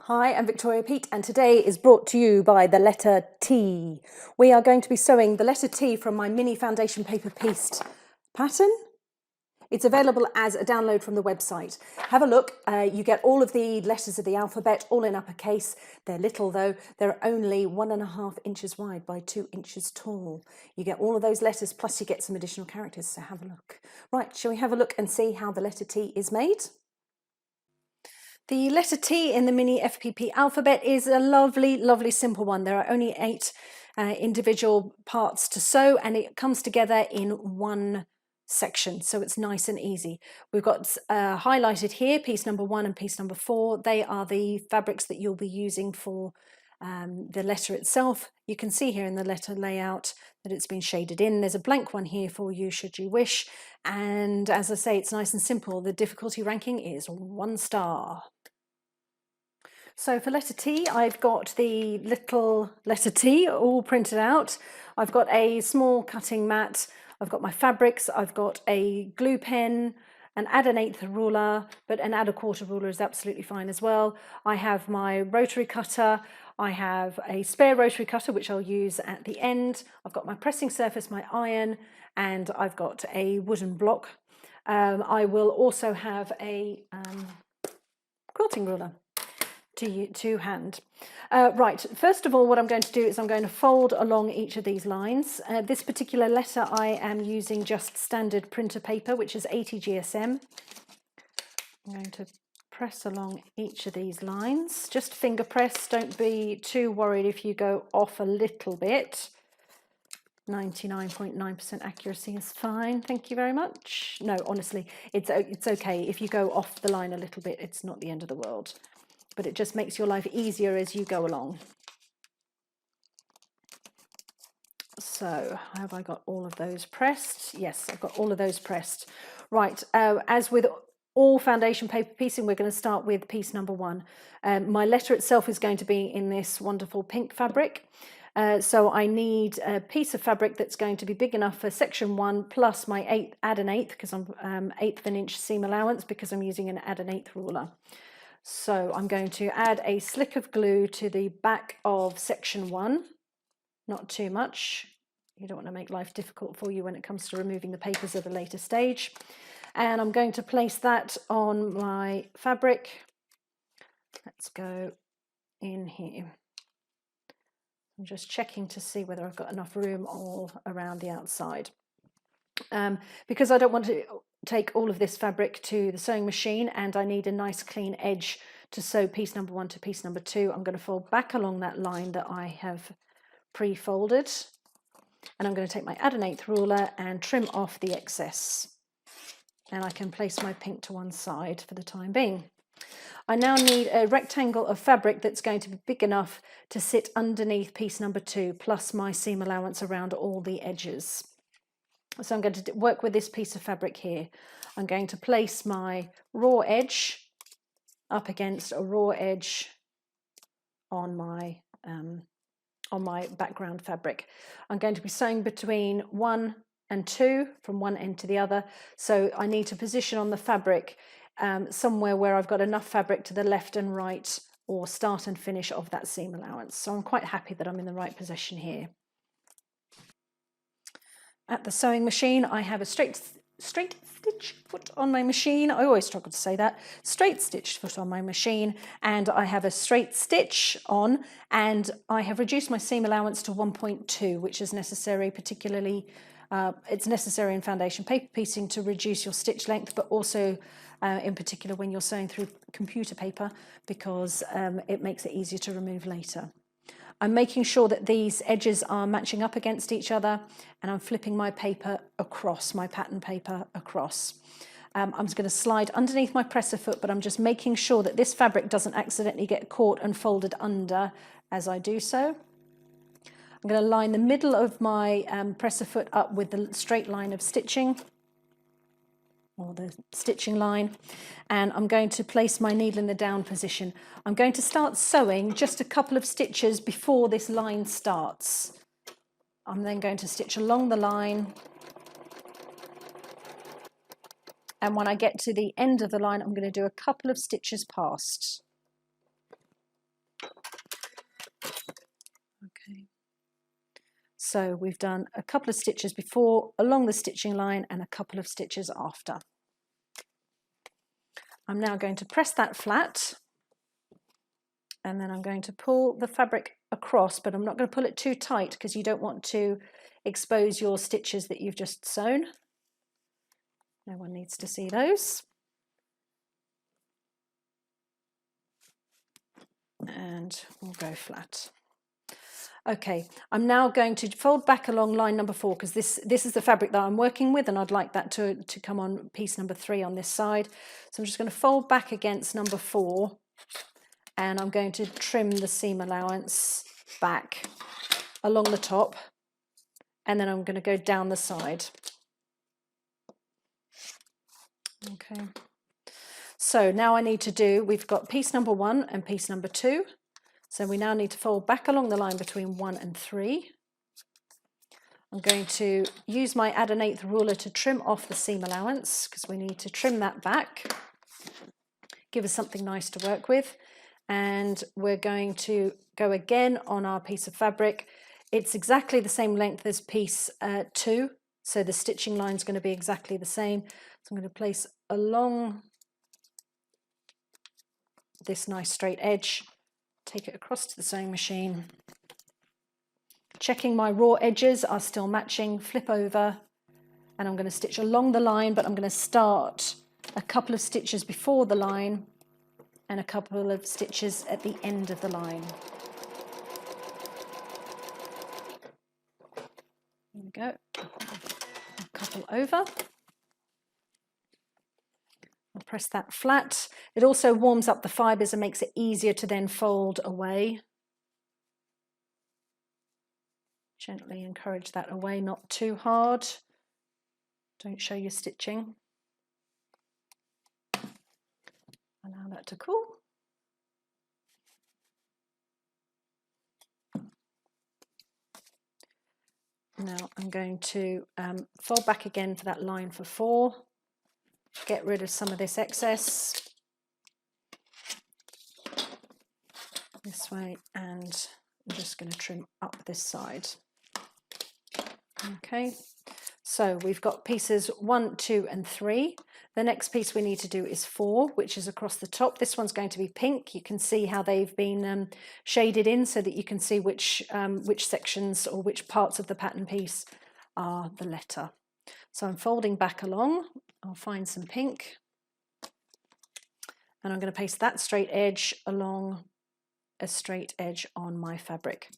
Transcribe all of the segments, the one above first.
Hi, I'm Victoria Peat, and today is brought to you by the letter T. We are going to be sewing the letter T from my mini foundation paper pieced pattern. It's available as a download from the website. Have a look. You get all of the letters of the alphabet, all in uppercase. They're little though. They're only 1.5 inches wide by 2 inches tall. You get all of those letters, plus you get some additional characters, so have a look. Right, shall we have a look and see how the letter T is made? The letter T in the Mini FPP Alphabet is a lovely, lovely simple one. There are only 8 individual parts to sew, and it comes together in one section, so it's nice and easy. We've got highlighted here piece number 1 and piece number 4. They are the fabrics that you'll be using for the letter itself. You can see here in the letter layout that it's been shaded in. There's a blank one here for you should you wish, and as I say, it's nice and simple. The difficulty ranking is 1 star. So for letter T, I've got the little letter T all printed out. I've got a small cutting mat, I've got my fabrics, I've got a glue pen, an add an eighth ruler, but an add a quarter ruler is absolutely fine as well. I have my rotary cutter, I have a spare rotary cutter which I'll use at the end. I've got my pressing surface, my iron, and I've got a wooden block. I will also have a quilting ruler to hand. Right, first of all, what I'm going to do is I'm going to fold along each of these lines. This particular letter I am using just standard printer paper, which is 80 GSM. I'm going to press along each of these lines. Just finger press, don't be too worried if you go off a little bit. 99.9% accuracy is fine, thank you very much. No, honestly, it's okay. If you go off the line a little bit, it's not the end of the world. But it just makes your life easier as you go along. So have I got all of those pressed? Yes, I've got all of those pressed. Right, as with all foundation paper piecing, we're going to start with piece number 1. My letter itself is going to be in this wonderful pink fabric. So I need a piece of fabric that's going to be big enough for section 1 plus my add an eighth, because I'm 1/8 of an inch seam allowance, because I'm using an add an eighth ruler. So I'm going to add a slick of glue to the back of section 1, not too much. You don't want to make life difficult for you when it comes to removing the papers at a later stage. And I'm going to place that on my fabric. Let's go in here. I'm just checking to see whether I've got enough room all around the outside. Because I don't want to take all of this fabric to the sewing machine, and I need a nice clean edge to sew piece number 1 to piece number 2. I'm going to fold back along that line that I have pre-folded, and I'm going to take my add an eighth ruler and trim off the excess, and I can place my pink to one side for the time being. I now need a rectangle of fabric that's going to be big enough to sit underneath piece number 2, plus my seam allowance around all the edges. So I'm going to work with this piece of fabric here. I'm going to place my raw edge up against a raw edge on my background fabric. I'm going to be sewing between 1 and 2 from one end to the other. So I need to position on the fabric somewhere where I've got enough fabric to the left and right, or start and finish of that seam allowance. So I'm quite happy that I'm in the right position here. At the sewing machine, I have a straight stitch foot on my machine. I always struggle to say that. Straight stitched foot on my machine, and I have a straight stitch on, and I have reduced my seam allowance to 1.2, which is necessary, particularly it's necessary in foundation paper piecing to reduce your stitch length, but also in particular when you're sewing through computer paper, because it makes it easier to remove later. I'm making sure that these edges are matching up against each other, and I'm flipping my paper across, my pattern paper across. I'm just going to slide underneath my presser foot, but I'm just making sure that this fabric doesn't accidentally get caught and folded under as I do so. I'm going to line the middle of my presser foot up with the straight line of stitching, or the stitching line, and I'm going to place my needle in the down position. I'm going to start sewing just a couple of stitches before this line starts. I'm then going to stitch along the line, and when I get to the end of the line, I'm going to do a couple of stitches past. Okay. So we've done a couple of stitches before along the stitching line and a couple of stitches after. I'm now going to press that flat, and then I'm going to pull the fabric across, but I'm not going to pull it too tight because you don't want to expose your stitches that you've just sewn. No one needs to see those. And we'll go flat. Okay, I'm now going to fold back along line number 4 because this is the fabric that I'm working with, and I'd like that to come on piece number 3 on this side. So I'm just going to fold back against number 4, and I'm going to trim the seam allowance back along the top, and then I'm going to go down the side. Okay, so now I need to do, we've got piece number 1 and piece number 2. So we now need to fold back along the line between 1 and 3. I'm going to use my add 1/8 ruler to trim off the seam allowance because we need to trim that back, give us something nice to work with. And we're going to go again on our piece of fabric. It's exactly the same length as piece 2, so the stitching line is going to be exactly the same. So I'm going to place along this nice straight edge, take it across to the sewing machine, checking my raw edges are still matching, flip over, and I'm going to stitch along the line, but I'm going to start a couple of stitches before the line and a couple of stitches at the end of the line. There we go, a couple over. I'll press that flat. It also warms up the fibres and makes it easier to then fold away. Gently encourage that away, not too hard. Don't show your stitching. Allow that to cool. Now I'm going to fold back again for that line for 4. Get rid of some of this excess this way, and I'm just going to trim up this side. Okay, so we've got pieces 1, 2 and 3. The next piece we need to do is 4, which is across the top. This one's going to be pink. You can see how they've been shaded in so that you can see which sections or which parts of the pattern piece are the letter. So I'm folding back along. I'll find some pink, and I'm going to paste that straight edge along a straight edge on my fabric.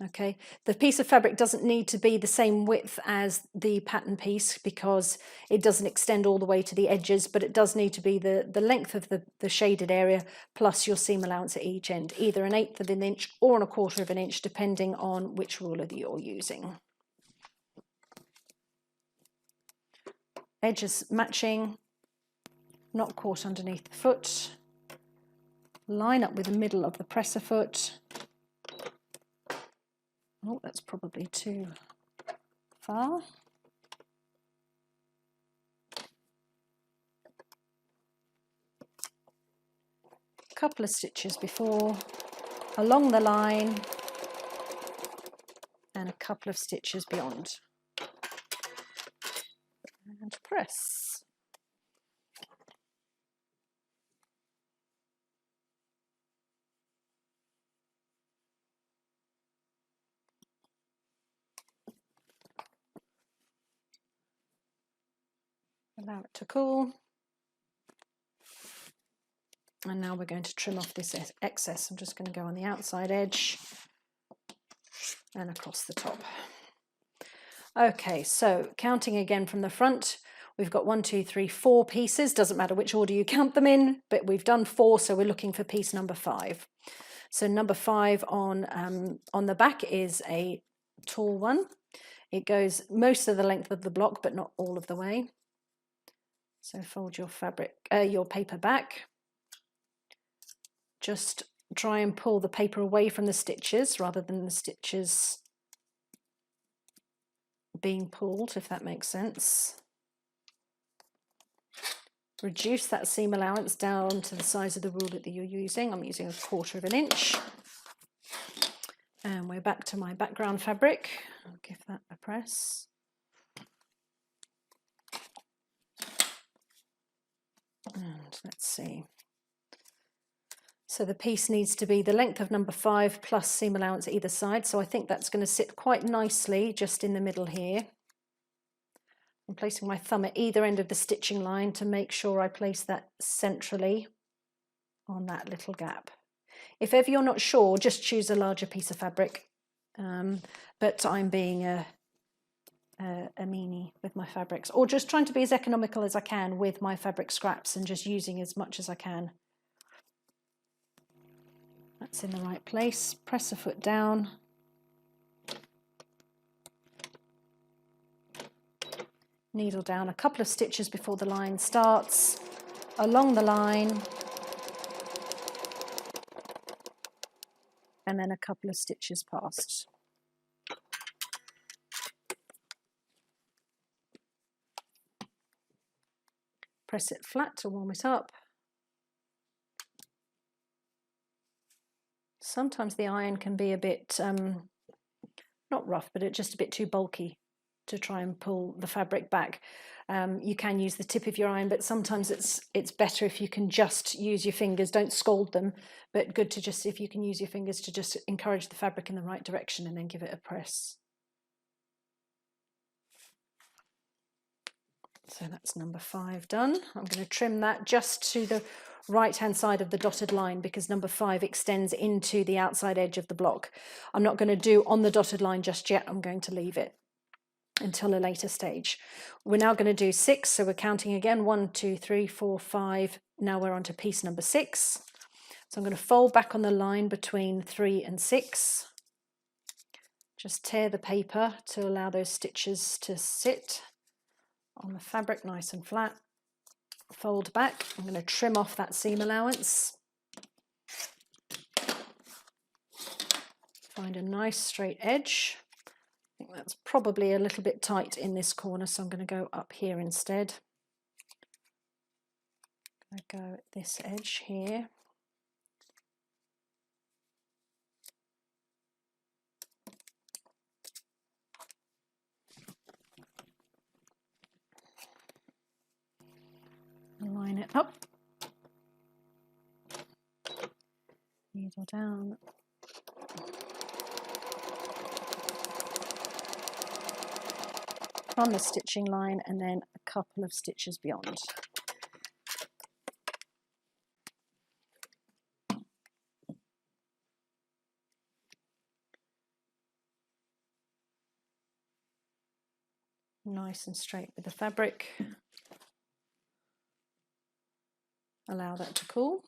Okay, the piece of fabric doesn't need to be the same width as the pattern piece because it doesn't extend all the way to the edges, but it does need to be the length of the shaded area plus your seam allowance at each end, either 1/8 of an inch or 1/4 of an inch, depending on which ruler that you're using. Edges matching, not caught underneath the foot. Line up with the middle of the presser foot. Oh, that's probably too far. A couple of stitches before, along the line, and a couple of stitches beyond. And press. Allow it to cool. And now we're going to trim off this excess. I'm just going to go on the outside edge and across the top. Okay, so counting again from the front, we've got 1, 2, 3, 4 pieces. Doesn't matter which order you count them in, but we've done 4, so we're looking for piece number 5. So number 5 on the back is a tall one. It goes most of the length of the block, but not all of the way. So fold your your paper back. Just try and pull the paper away from the stitches rather than the stitches being pulled, if that makes sense. Reduce that seam allowance down to the size of the ruler that you're using. I'm using 1/4 of an inch. And we're back to my background fabric. I'll give that a press. And let's see. So the piece needs to be the length of number 5 plus seam allowance either side. So I think that's going to sit quite nicely just in the middle here. I'm placing my thumb at either end of the stitching line to make sure I place that centrally on that little gap. If ever you're not sure, just choose a larger piece of fabric. But I'm being a meanie with my fabrics, or just trying to be as economical as I can with my fabric scraps and just using as much as I can. That's in the right place. Press a foot down. Needle down a couple of stitches before the line starts, along the line, and then a couple of stitches past. Press it flat to warm it up. Sometimes the iron can be a bit, not rough, but it's just a bit too bulky to try and pull the fabric back. You can use the tip of your iron, but sometimes it's better if you can just use your fingers. Don't scald them, but good to just, if you can use your fingers to just encourage the fabric in the right direction and then give it a press. So that's number 5 done. I'm going to trim that just to the right hand side of the dotted line because number 5 extends into the outside edge of the block. I'm not going to do on the dotted line just yet. I'm going to leave it until a later stage. We're now going to do 6, so we're counting again, 1, 2, 3, 4, 5. Now we're on to piece number 6. So I'm going to fold back on the line between 3 and 6. Just tear the paper to allow those stitches to sit on the fabric nice and flat. Fold back. I'm going to trim off that seam allowance. Find a nice straight edge. I think that's probably a little bit tight in this corner, so I'm going to go up here instead. I'm going to go at this edge here. Line it up. Needle down. On the stitching line and then a couple of stitches beyond. Nice and straight with the fabric. Allow that to cool.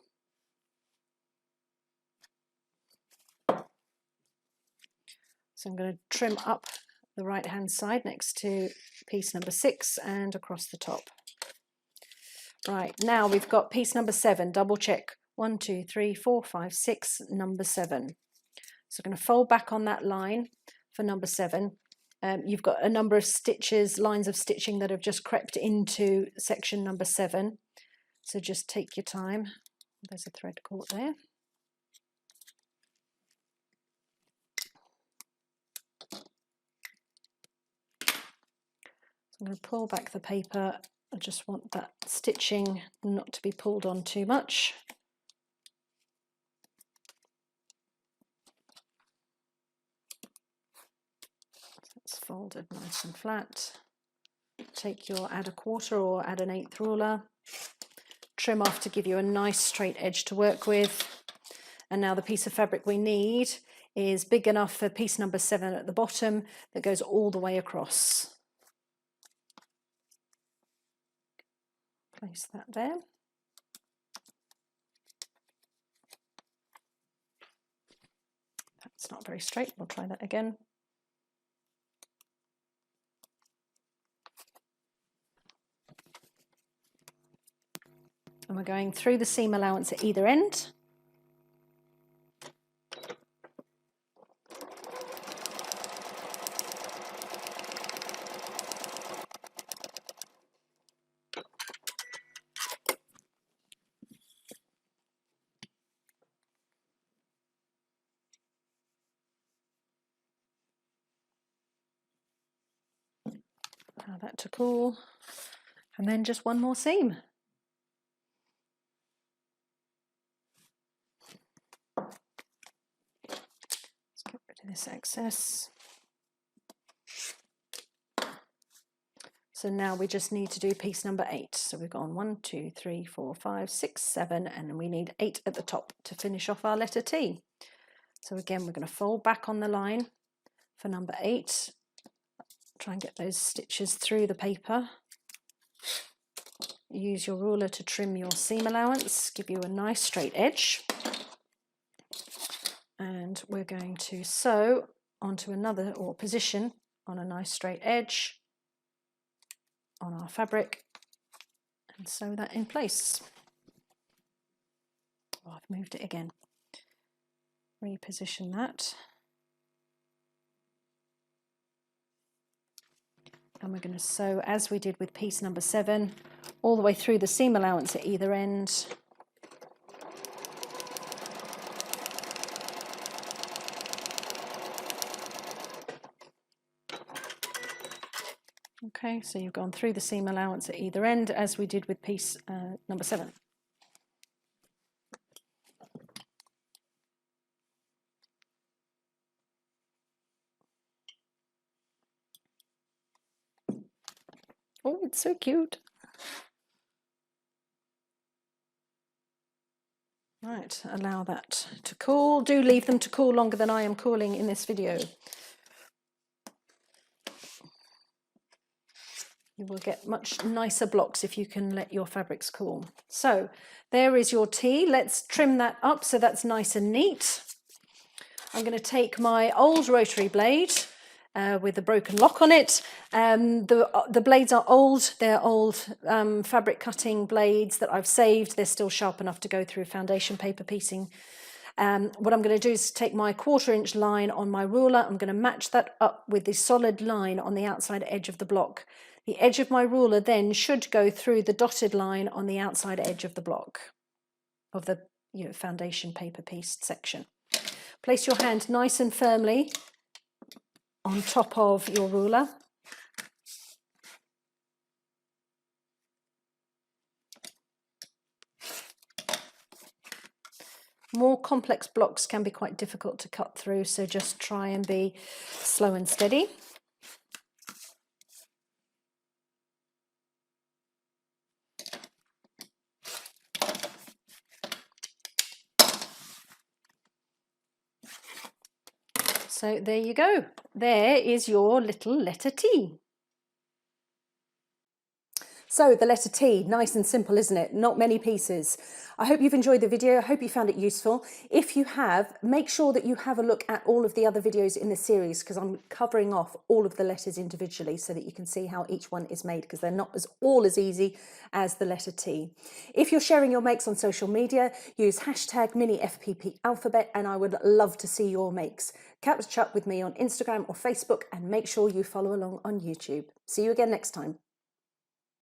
So I'm going to trim up the right hand side next to piece number 6 and across the top. Right, now we've got piece number 7, double check. 1, 2, 3, 4, 5, 6, number 7. So I'm going to fold back on that line for number 7. You've got a number of stitches, lines of stitching that have just crept into section number 7. So just take your time. There's a thread caught there. I'm going to pull back the paper. I just want that stitching not to be pulled on too much. It's folded nice and flat. Take your add a quarter or add an 1/8 ruler. Trim off to give you a nice straight edge to work with. And now the piece of fabric we need is big enough for piece number 7 at the bottom that goes all the way across. Place that there. That's not very straight. We'll try that again. And we're going through the seam allowance at either end. Allow that to cool. And then just one more seam. Let's get rid of this excess. So now we just need to do piece number 8. So we've gone 1, 2, 3, 4, 5, 6, 7, and then we need 8 at the top to finish off our letter T. So again, we're going to fold back on the line for number 8. Try and get those stitches through the paper. Use your ruler to trim your seam allowance, give you a nice straight edge. And we're going to sew onto another, or position on a nice straight edge on our fabric and sew that in place. Oh, I've moved it again. Reposition that. And we're going to sew, as we did with piece number 7, all the way through the seam allowance at either end. Okay, so you've gone through the seam allowance at either end, as we did with piece number 7. Oh, it's so cute. Right, allow that to cool. Do leave them to cool longer than I am cooling in this video. You will get much nicer blocks if you can let your fabrics cool. So there is your T. Let's trim that up so that's nice and neat. I'm going to take my old rotary blade with a broken lock on it. The blades are old. They're old fabric cutting blades that I've saved. They're still sharp enough to go through foundation paper piecing. What I'm going to do is take my 1/4 inch line on my ruler. I'm going to match that up with the solid line on the outside edge of the block. The edge of my ruler then should go through the dotted line on the outside edge of the block, of the foundation paper pieced section. Place your hand nice and firmly on top of your ruler. More complex blocks can be quite difficult to cut through, so just try and be slow and steady. So there you go. There is your little letter T. So the letter T, nice and simple, isn't it? Not many pieces. I hope you've enjoyed the video. I hope you found it useful. If you have, make sure that you have a look at all of the other videos in the series, because I'm covering off all of the letters individually so that you can see how each one is made, because they're not all as easy as the letter T. If you're sharing your makes on social media, use hashtag Mini FPP Alphabet, and I would love to see your makes. Catch up with me on Instagram or Facebook, and make sure you follow along on YouTube. See you again next time.